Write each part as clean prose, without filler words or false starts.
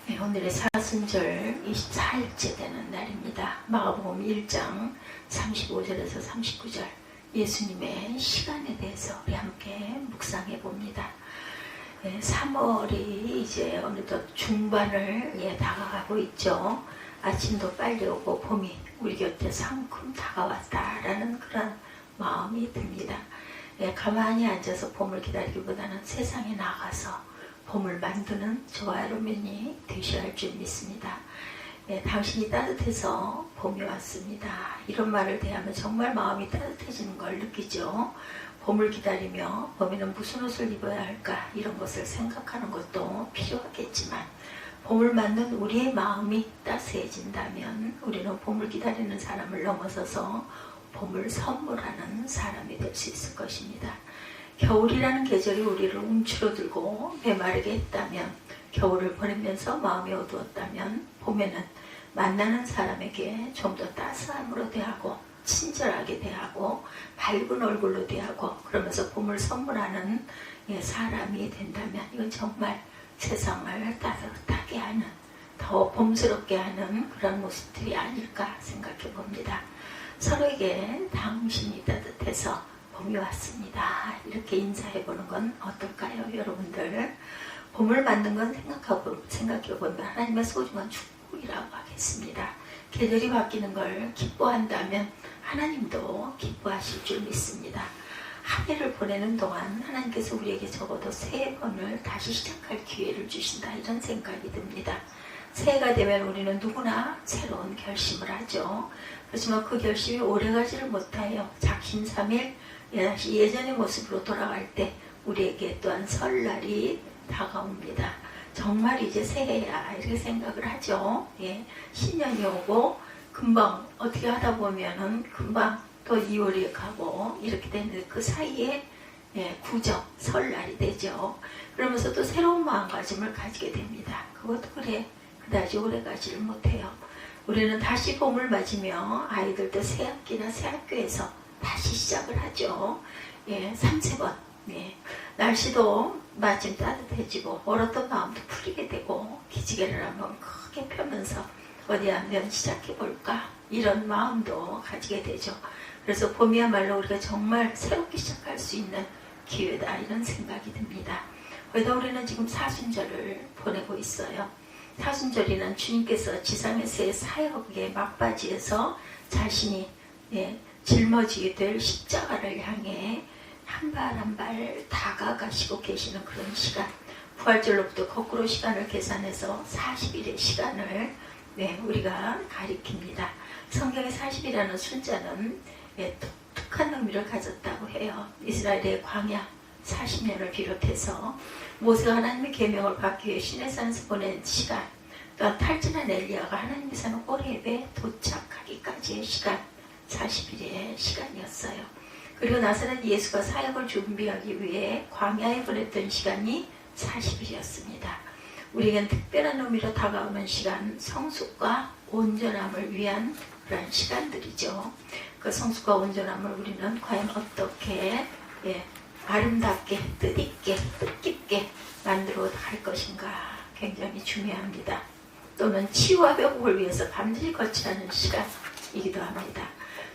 네, 오늘의 사순절 24일째 되는 날입니다. 마가복음 1장 35절에서 39절 예수님의 시간에 대해서 우리 함께 묵상해 봅니다. 3월이 이제 어느덧 중반을 다가가고 있죠. 아침도 빨리 오고 봄이 우리 곁에 상큼 다가왔다라는 그런 마음이 듭니다. 가만히 앉아서 봄을 기다리기보다는 세상에 나가서 봄을 만드는 저와 여러분이 되셔야 할 줄 믿습니다. 당신이 따뜻해서 봄이 왔습니다. 이런 말을 대하면 정말 마음이 따뜻해지는 걸 느끼죠. 봄을 기다리며 봄에는 무슨 옷을 입어야 할까 이런 것을 생각하는 것도 필요하겠지만 봄을 맞는 우리의 마음이 따스해진다면 우리는 봄을 기다리는 사람을 넘어서서 봄을 선물하는 사람이 될 수 있을 것입니다. 겨울이라는 계절이 우리를 움츠러들고 메마르게 했다면, 겨울을 보내면서 마음이 어두웠다면 봄에는 만나는 사람에게 좀 더 따스함으로 대하고 친절하게 대하고 밝은 얼굴로 대하고 그러면서 봄을 선물하는 사람이 된다면 이건 정말 세상을 따뜻하게 하는, 더 봄스럽게 하는 그런 모습들이 아닐까 생각해 봅니다. 서로에게 당신이 따뜻해서 봄이 왔습니다. 이렇게 인사해보는 건 어떨까요? 여러분들 봄을 만든 건 생각해보면 하나님의 소중한 축복이라고 하겠습니다. 계절이 바뀌는 걸 기뻐한다면 하나님도 기뻐하실 줄 믿습니다. 한 해를 보내는 동안 하나님께서 우리에게 적어도 3번을 다시 시작할 기회를 주신다, 이런 생각이 듭니다. 새해가 되면 우리는 누구나 새로운 결심을 하죠. 그렇지만 그 결심이 오래가지를 못해요. 작심삼일 다시 예전의 모습으로 돌아갈 때 우리에게 또한 설날이 다가옵니다. 정말 이제 새해야 이렇게 생각을 하죠. 신년이 오고 금방 어떻게 하다 보면은 금방 또 2월이 가고 이렇게 되는데 그 사이에 구정 설날이 되죠. 그러면서 또 새로운 마음가짐을 가지게 됩니다. 그것도 그래 그다지 오래가지를 못해요. 우리는 다시 봄을 맞으며 아이들도 새 학기나 새 학교에서 다시 시작을 하죠. 3-4번. 날씨도 마침 따뜻해지고 얼었던 마음도 풀리게 되고 기지개를 한번 크게 펴면서 어디 한번 시작해볼까 이런 마음도 가지게 되죠. 그래서 봄이야말로 우리가 정말 새롭게 시작할 수 있는 기회다, 이런 생각이 듭니다. 거기다 우리는 지금 사순절을 보내고 있어요. 사순절이란 주님께서 지상에서의 사역의 막바지에서 자신이 짊어지게 될 십자가를 향해 한 발 한 발 다가가시고 계시는 그런 시간, 부활절로부터 거꾸로 시간을 계산해서 40일의 시간을 우리가 가리킵니다. 성경의 40이라는 숫자는 독특한 의미를 가졌다고 해요. 이스라엘의 광야 40년을 비롯해서 모세가 하나님의 계명을 받기 위해 시내산에서 보낸 시간, 또한 탈진한 엘리야가 하나님의 산 호렙에 도착하기까지의 시간, 40일의 시간이었어요. 그리고 나서는 예수가 사역을 준비하기 위해 광야에 보냈던 시간이 40일이었습니다. 우리에겐 특별한 의미로 다가오는 시간, 성숙과 온전함을 위한 그런 시간들이죠. 그 성숙과 온전함을 우리는 과연 어떻게 아름답게, 뜻있게, 뜻깊게 만들어 갈 것인가 굉장히 중요합니다. 또는 치유와 회복을 위해서 반드시 거쳐야 하는 시간이기도 합니다.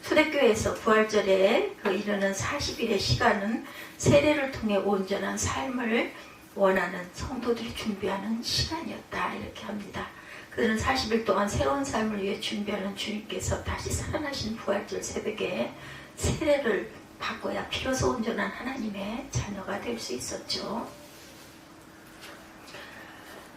초대교회에서 부활절에 이르는 40일의 시간은 세례를 통해 온전한 삶을 원하는 성도들이 준비하는 시간이었다, 이렇게 합니다. 그들은 40일 동안 새로운 삶을 위해 준비하는 주님께서 다시 살아나신 부활절 새벽에 세례를 바꿔야 비로소 온전한 하나님의 자녀가 될 수 있었죠.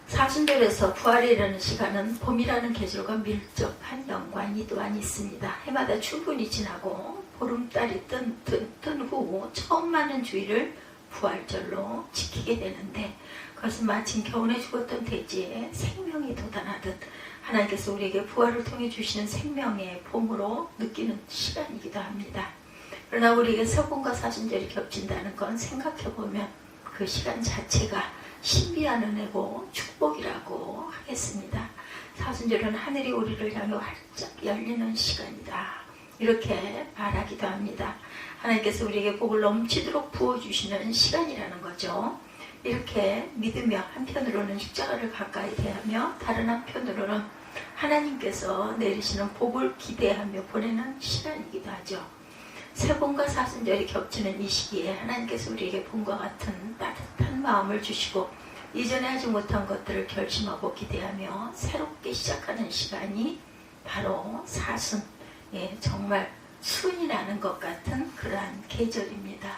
사순절에서 부활이라는 시간은 봄이라는 계절과 밀접한 연관이 또한 있습니다. 해마다 충분히 지나고 보름달이 뜬 후 처음 맞는 주일을 부활절로 지키게 되는데, 그것은 마침 겨울에 죽었던 돼지에 생명이 돋아나듯 하나님께서 우리에게 부활을 통해 주시는 생명의 봄으로 느끼는 시간이기도 합니다. 그러나 우리에게 서봄과 사순절이 겹친다는 건 생각해보면 그 시간 자체가 신비한 은혜고 축복이라고 하겠습니다. 사순절은 하늘이 우리를 향해 활짝 열리는 시간이다, 이렇게 말하기도 합니다. 하나님께서 우리에게 복을 넘치도록 부어주시는 시간이라는 거죠. 이렇게 믿으며 한편으로는 십자가를 가까이 대하며 다른 한편으로는 하나님께서 내리시는 복을 기대하며 보내는 시간이기도 하죠. 세번과 사순절이 겹치는 이 시기에 하나님께서 우리에게 봄과 같은 따뜻한 마음을 주시고 이전에 하지 못한 것들을 결심하고 기대하며 새롭게 시작하는 시간이 바로 사순, 정말 순이 나는 것 같은 그러한 계절입니다.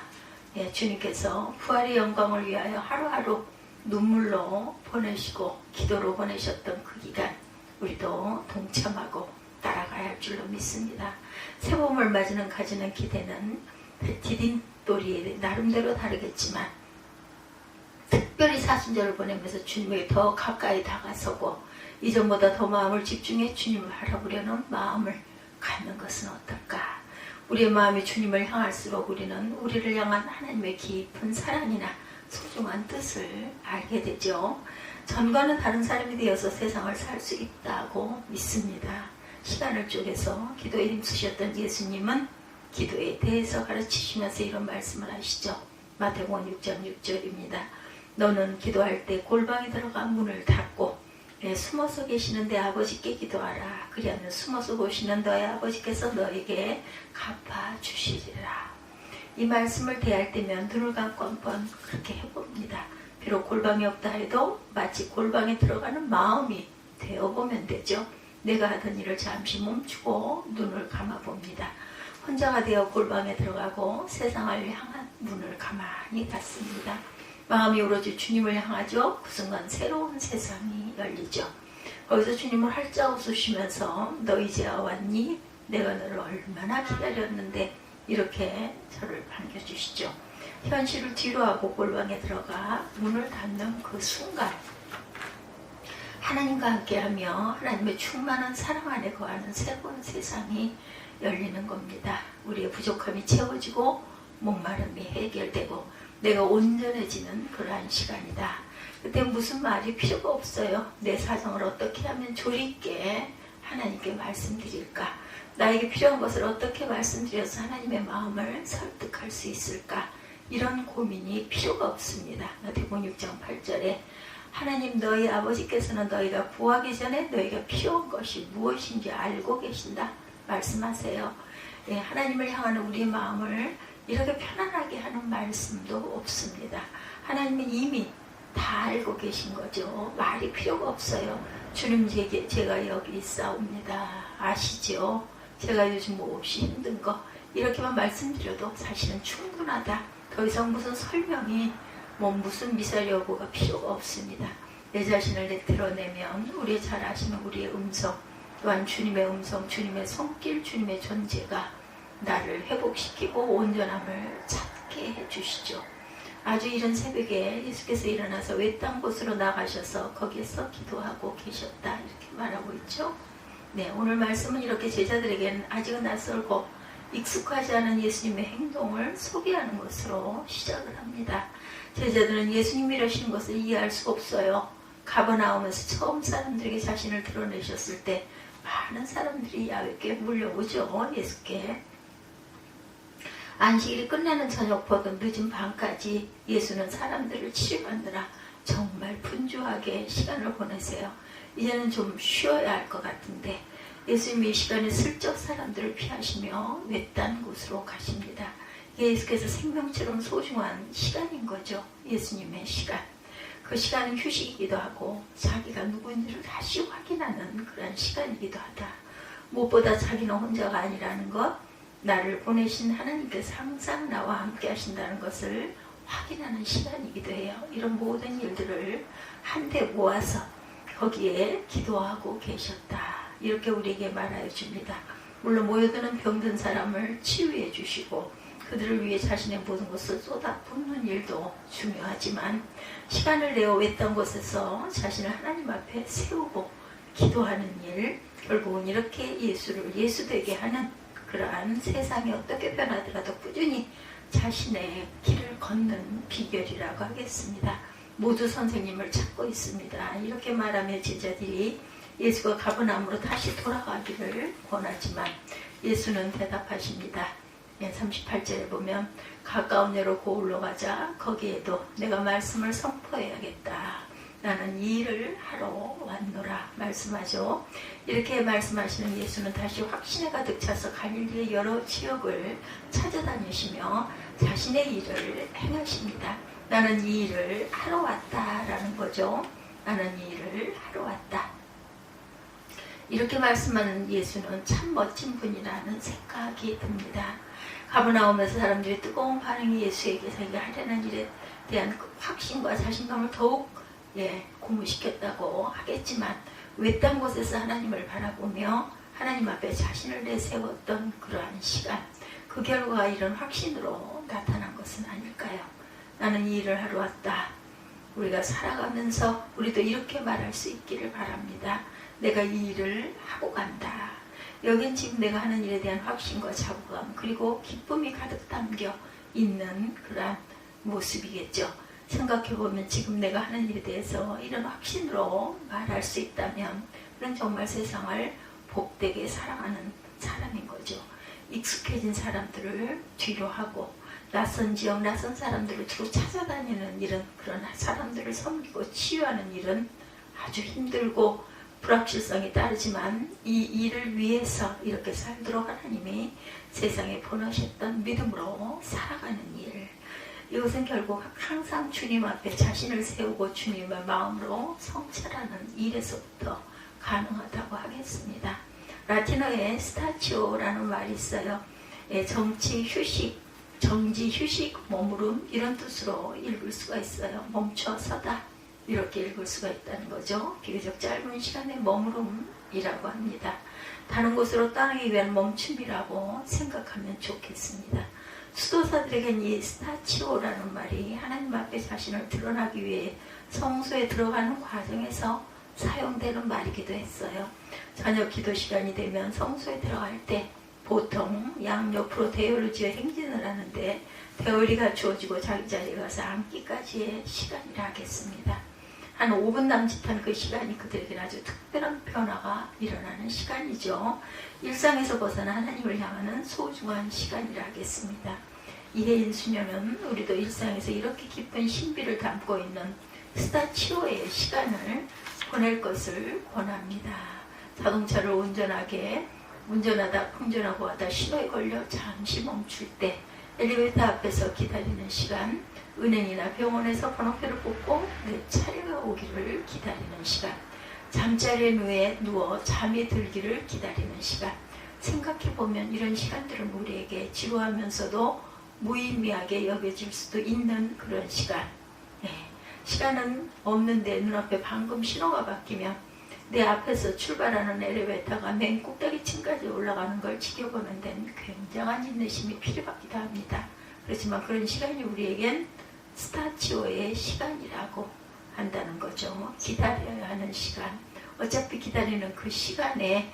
주님께서 부활의 영광을 위하여 하루하루 눈물로 보내시고 기도로 보내셨던 그 기간 우리도 동참하고 따라가야 할 줄로 믿습니다. 새봄을 맞이는 가지는 기대는 디딤돌이 나름대로 다르겠지만 특별히 사순절을 보내면서 주님에게 더 가까이 다가서고 이전보다 더 마음을 집중해 주님을 알아보려는 마음을 갖는 것은 어떨까? 우리의 마음이 주님을 향할수록 우리는 우리를 향한 하나님의 깊은 사랑이나 소중한 뜻을 알게 되죠. 전과는 다른 사람이 되어서 세상을 살 수 있다고 믿습니다. 시간을 쪼개서 기도에 힘쓰셨던 예수님은 기도에 대해서 가르치시면서 이런 말씀을 하시죠. 마태복음 6장 6절입니다. 너는 기도할 때 골방에 들어가 문을 닫고 숨어서 계시는 내 아버지께 기도하라. 그리하면 숨어서 보시는 너의 아버지께서 너에게 갚아주시리라. 이 말씀을 대할 때면 눈을 감고 한번 그렇게 해봅니다. 비록 골방이 없다 해도 마치 골방에 들어가는 마음이 되어보면 되죠. 내가 하던 일을 잠시 멈추고 눈을 감아봅니다. 혼자가 되어 골방에 들어가고 세상을 향한 문을 가만히 닫습니다. 마음이 오로지 주님을 향하죠. 그 순간 새로운 세상이 열리죠. 거기서 주님을 활짝 웃으시면서 너 이제야 왔니? 내가 너를 얼마나 기다렸는데 이렇게 저를 반겨주시죠. 현실을 뒤로하고 골방에 들어가 문을 닫는 그 순간 하나님과 함께하며 하나님의 충만한 사랑 안에 거하는 새로운 세상이 열리는 겁니다. 우리의 부족함이 채워지고 목마름이 해결되고 내가 온전해지는 그러한 시간이다. 그때 무슨 말이 필요가 없어요. 내 사정을 어떻게 하면 조리 있게 하나님께 말씀드릴까? 나에게 필요한 것을 어떻게 말씀드려서 하나님의 마음을 설득할 수 있을까? 이런 고민이 필요가 없습니다. 마태복음 6장 8절에 하나님 너희 아버지께서는 너희가 구하기 전에 너희가 필요한 것이 무엇인지 알고 계신다 말씀하세요. 하나님을 향하는 우리 마음을 이렇게 편안하게 하는 말씀도 없습니다. 하나님은 이미 다 알고 계신 거죠. 말이 필요가 없어요. 주님 제가 여기 있사옵니다. 아시죠? 제가 요즘 몹시 힘든 거 이렇게만 말씀드려도 사실은 충분하다. 더 이상 무슨 설명이 무슨 미사리 여부가 필요가 없습니다. 내 자신을 드러내면 우리 잘 아시는 우리의 음성 또한 주님의 음성, 주님의 손길, 주님의 존재가 나를 회복시키고 온전함을 찾게 해주시죠. 아주 이른 새벽에 예수께서 일어나서 외딴 곳으로 나가셔서 거기에서 기도하고 계셨다 이렇게 말하고 있죠. 오늘 말씀은 이렇게 제자들에게는 아직은 낯설고 익숙하지 않은 예수님의 행동을 소개하는 것으로 시작을 합니다. 제자들은 예수님이 이러시는 것을 이해할 수가 없어요. 가버나움에서 처음 사람들에게 자신을 드러내셨을 때 많은 사람들이 야외께 몰려오죠. 예수께. 안식일이 끝나는 저녁보다 늦은 밤까지 예수는 사람들을 치료하느라 정말 분주하게 시간을 보내세요. 이제는 좀 쉬어야 할 것 같은데 예수님이 이 시간에 슬쩍 사람들을 피하시며 외딴 곳으로 가십니다. 예수께서 생명처럼 소중한 시간인 거죠. 예수님의 시간. 그 시간은 휴식이기도 하고 자기가 누구인지를 다시 확인하는 그런 시간이기도 하다. 무엇보다 자기는 혼자가 아니라는 것, 나를 보내신 하나님께서 항상 나와 함께 하신다는 것을 확인하는 시간이기도 해요. 이런 모든 일들을 한데 모아서 거기에 기도하고 계셨다. 이렇게 우리에게 말하여 줍니다. 물론 모여드는 병든 사람을 치유해 주시고 그들을 위해 자신의 모든 것을 쏟아붓는 일도 중요하지만 시간을 내어 외딴 곳에서 자신을 하나님 앞에 세우고 기도하는 일, 결국은 이렇게 예수를 예수되게 하는 그러한 세상이 어떻게 변하더라도 꾸준히 자신의 길을 걷는 비결이라고 하겠습니다. 모두 선생님을 찾고 있습니다. 이렇게 말하며 제자들이 예수가 가버나움으로 다시 돌아가기를 권하지만 예수는 대답하십니다. 38절에 보면 가까운 데로 고울러 가자. 거기에도 내가 말씀을 선포해야겠다. 나는 이 일을 하러 왔노라 말씀하죠. 이렇게 말씀하시는 예수는 다시 확신에 가득 차서 갈릴리의 여러 지역을 찾아다니시며 자신의 일을 행하십니다. 나는 이 일을 하러 왔다라는 거죠. 나는 이 일을 하러 왔다. 이렇게 말씀하는 예수는 참 멋진 분이라는 생각이 듭니다. 가버나움에서 사람들이 뜨거운 반응이 예수에게 자기가 하려는 일에 대한 확신과 자신감을 더욱 고무시켰다고 하겠지만 외딴 곳에서 하나님을 바라보며 하나님 앞에 자신을 내세웠던 그러한 시간, 그 결과가 이런 확신으로 나타난 것은 아닐까요? 나는 이 일을 하러 왔다. 우리가 살아가면서 우리도 이렇게 말할 수 있기를 바랍니다. 내가 이 일을 하고 간다. 여긴 지금 내가 하는 일에 대한 확신과 자부감 그리고 기쁨이 가득 담겨 있는 그러한 모습이겠죠. 생각해보면 지금 내가 하는 일에 대해서 이런 확신으로 말할 수 있다면 그는 정말 세상을 복되게 사랑하는 사람인 거죠. 익숙해진 사람들을 뒤로 하고 낯선 지역, 낯선 사람들을 주로 찾아다니는 일은, 그런 사람들을 섬기고 치유하는 일은 아주 힘들고 불확실성이 따르지만 이 일을 위해서 이렇게 살도록 하나님이 세상에 보내셨던 믿음으로 살아가는 일, 이것은 결국 항상 주님 앞에 자신을 세우고 주님의 마음으로 성찰하는 일에서부터 가능하다고 하겠습니다. 라틴어에 스타치오라는 말이 있어요. 정치, 휴식, 머무름 이런 뜻으로 읽을 수가 있어요. 멈춰 서다 이렇게 읽을 수가 있다는 거죠. 비교적 짧은 시간의 머무름이라고 합니다. 다른 곳으로 떠나기 위한 멈춤이라고 생각하면 좋겠습니다. 수도사들에겐 이 스타치오라는 말이 하나님 앞에 자신을 드러나기 위해 성소에 들어가는 과정에서 사용되는 말이기도 했어요. 저녁 기도 시간이 되면 성소에 들어갈 때 보통 양옆으로 대열을 지어 행진을 하는데 대열이가 주어지고 자기 자리에 가서 앉기까지의 시간이라 하겠습니다. 한 5분 남짓한 그 시간이 그들에게는 아주 특별한 변화가 일어나는 시간이죠. 일상에서 벗어나 하나님을 향하는 소중한 시간이라 하겠습니다. 이해인 수녀는 우리도 일상에서 이렇게 깊은 신비를 담고 있는 스타치오의 시간을 보낼 것을 권합니다. 자동차를 운전하다 풍전하고 하다 신호에 걸려 잠시 멈출 때, 엘리베이터 앞에서 기다리는 시간, 은행이나 병원에서 번호표를 뽑고 내 차례가 오기를 기다리는 시간, 잠자리에 누워 잠이 들기를 기다리는 시간. 생각해보면 이런 시간들은 우리에게 지루하면서도 무의미하게 여겨질 수도 있는 그런 시간. 시간은 없는데 눈앞에 방금 신호가 바뀌면 내 앞에서 출발하는 엘리베이터가 맨 꼭대기층까지 올라가는 걸 지켜보는 데는 굉장한 인내심이 필요하기도 합니다. 그렇지만 그런 시간이 우리에겐 스타치오의 시간이라고 한다는 거죠. 기다려야 하는 시간. 어차피 기다리는 그 시간에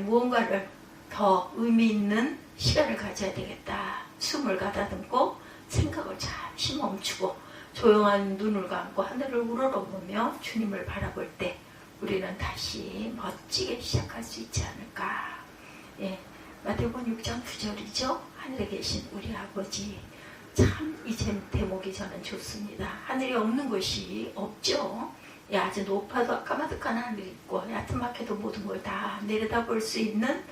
무언가를 더 의미 있는 시간을 가져야 되겠다. 숨을 가다듬고 생각을 잠시 멈추고 조용한 눈을 감고 하늘을 우러러보며 주님을 바라볼 때 우리는 다시 멋지게 시작할 수 있지 않을까. 마태복음 6장 9절이죠. 하늘에 계신 우리 아버지, 참 이 대목이 저는 좋습니다. 하늘이 없는 곳이 없죠. 아주 높아도 까마득한 하늘이 있고 야트막해도 모든 걸 다 내려다볼 수 있는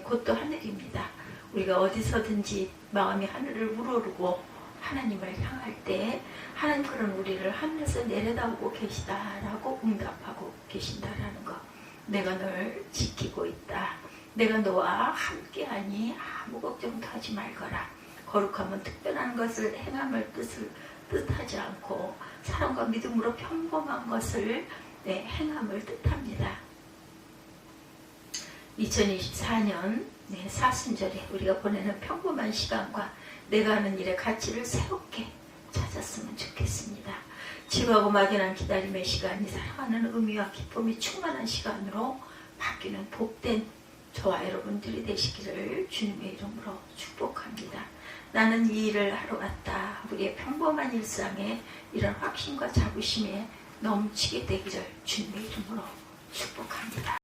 곳도 하늘입니다. 우리가 어디서든지 마음이 하늘을 우러르고 하나님을 향할 때 하나님께서는 우리를 하늘에서 내려다보고 계시다라고 응답하고 계신다라는 것. 내가 널 지키고 있다. 내가 너와 함께하니 아무 걱정도 하지 말거라. 거룩함은 특별한 것을 행함을 뜻하지 않고 사랑과 믿음으로 평범한 것을 행함을 뜻합니다. 2024년 사순절에 우리가 보내는 평범한 시간과 내가 하는 일의 가치를 새롭게 찾았으면 좋겠습니다. 지루하고 막연한 기다림의 시간이 사랑하는 의미와 기쁨이 충만한 시간으로 바뀌는 복된 저와 여러분들이 되시기를 주님의 이름으로 축복합니다. 나는 이 일을 하러 왔다. 우리의 평범한 일상에 이런 확신과 자부심에 넘치게 되기를 주님의 이름으로 축복합니다.